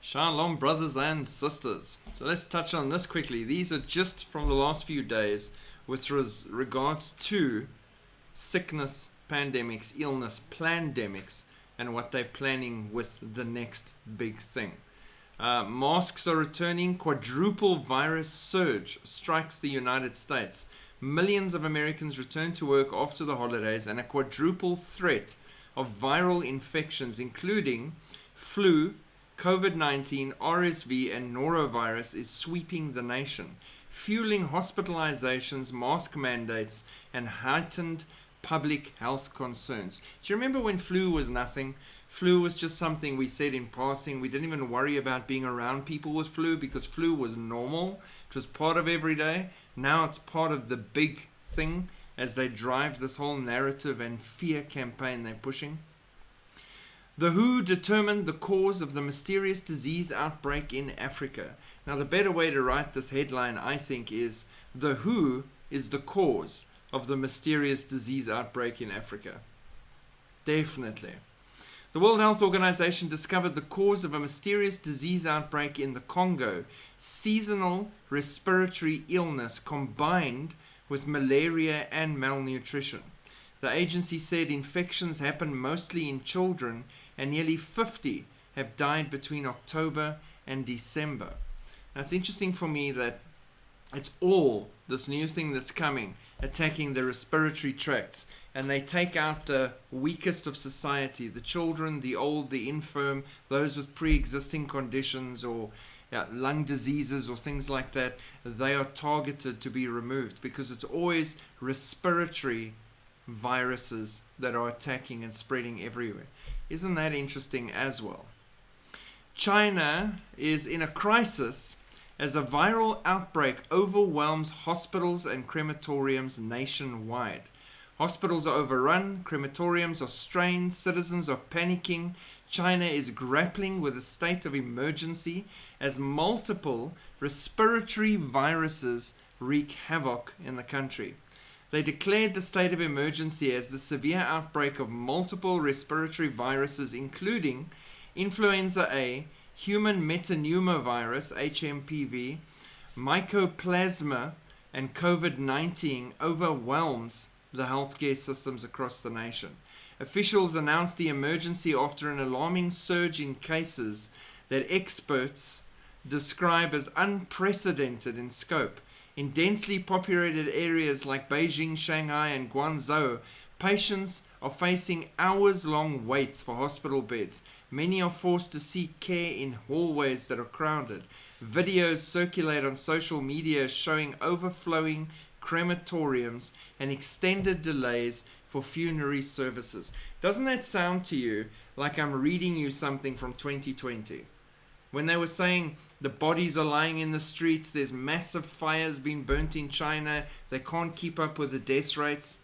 Shalom, brothers and sisters. So let's touch on this quickly. These are just from the last few days with regards to sickness, pandemics, illness, plandemics, and what they're planning with the next big thing. Masks are returning. Quadruple virus surge strikes the United States. Millions of Americans return to work after the holidays, and a quadruple threat of viral infections, including flu, COVID-19, RSV, and norovirus, is sweeping the nation, fueling hospitalizations, mask mandates, and heightened public health concerns. Do you remember when flu was nothing? Flu was just something we said in passing. We didn't even worry about being around people with flu because flu was normal. It was part of every day. Now it's part of the big thing as they drive this whole narrative and fear campaign they're pushing. The WHO determined the cause of the mysterious disease outbreak in Africa. Now, the better way to write this headline, I think, is the WHO is the cause of the mysterious disease outbreak in Africa. Definitely. The World Health Organization discovered the cause of a mysterious disease outbreak in the Congo, seasonal respiratory illness combined with malaria and malnutrition. The agency said infections happen mostly in children, and nearly 50 have died between October and December. Now, it's interesting for me that it's all this new thing that's coming, attacking the respiratory tracts, and they take out the weakest of society, the children, the old, the infirm, those with pre-existing conditions or lung diseases or things like that. They are targeted to be removed because it's always respiratory viruses that are attacking and spreading everywhere. Isn't that interesting as well? China is in a crisis as a viral outbreak overwhelms hospitals and crematoriums nationwide. Hospitals are overrun, crematoriums are strained, citizens are panicking. China is grappling with a state of emergency as multiple respiratory viruses wreak havoc in the country. They declared the state of emergency as the severe outbreak of multiple respiratory viruses, including influenza A, human metapneumovirus, HMPV, mycoplasma, and COVID-19 overwhelms the healthcare systems across the nation. Officials announced the emergency after an alarming surge in cases that experts describe as unprecedented in scope. In densely populated areas like Beijing, Shanghai, and Guangzhou, patients are facing hours-long waits for hospital beds. Many are forced to seek care in hallways that are crowded. Videos circulate on social media showing overflowing crematoriums and extended delays for funerary services. Doesn't that sound to you like I'm reading you something from 2020? When they were saying the bodies are lying in the streets, there's massive fires being burnt in China, they can't keep up with the death rates.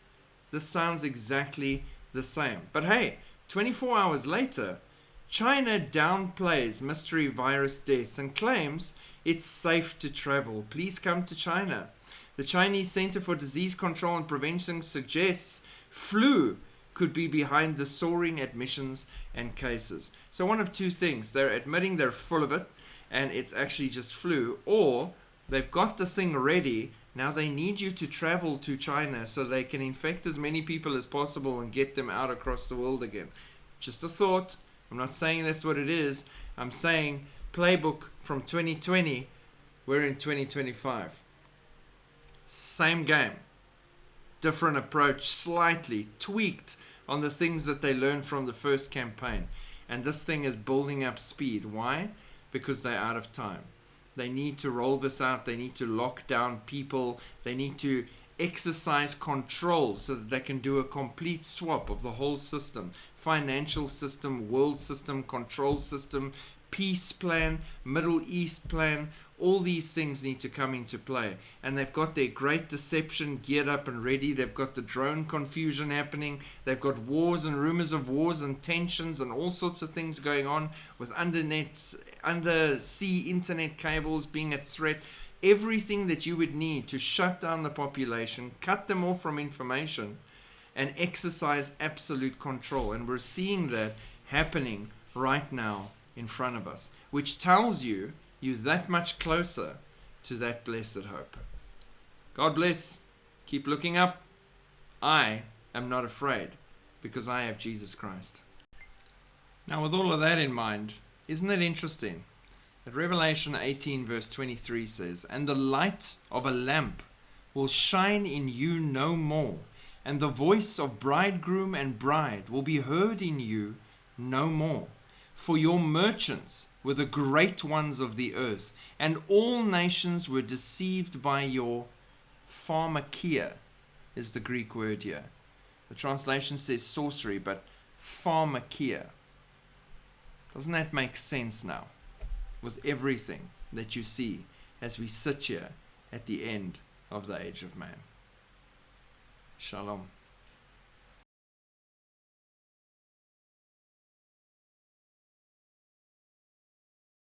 This sounds exactly the same. But hey, 24 hours later, China downplays mystery virus deaths and claims it's safe to travel. Please come to China. The Chinese Center for Disease Control and Prevention suggests flu could be behind the soaring admissions and cases. So one of two things: they're admitting they're full of it and it's actually just flu, or they've got the thing ready. Now they need you to travel to China so they can infect as many people as possible and get them out across the world again. Just a thought. I'm not saying that's what it is. I'm saying playbook from 2020, we're in 2025. Same game. Different approach, slightly tweaked on the things that they learned from the first campaign. And this thing is building up speed. Why? Because they're out of time. They need to roll this out. They need to lock down people. They need to exercise control so that they can do a complete swap of the whole system. Financial system, world system, control system, peace plan, Middle East plan. All these things need to come into play. And they've got their great deception geared up and ready. They've got the drone confusion happening. They've got wars and rumors of wars and tensions and all sorts of things going on with undersea internet cables being at threat. Everything that you would need to shut down the population, cut them off from information, and exercise absolute control. And we're seeing that happening right now in front of us, which tells you you're that much closer to that blessed hope. God bless. Keep looking up. I am not afraid because I have Jesus Christ. Now, with all of that in mind, isn't it interesting that Revelation 18 verse 23 says, "And the light of a lamp will shine in you no more, and the voice of bridegroom and bride will be heard in you no more. For your merchants were the great ones of the earth, and all nations were deceived by your pharmakia," is the Greek word here. The translation says sorcery, but pharmakia. Doesn't that make sense now? With everything that you see as we sit here at the end of the age of man. Shalom.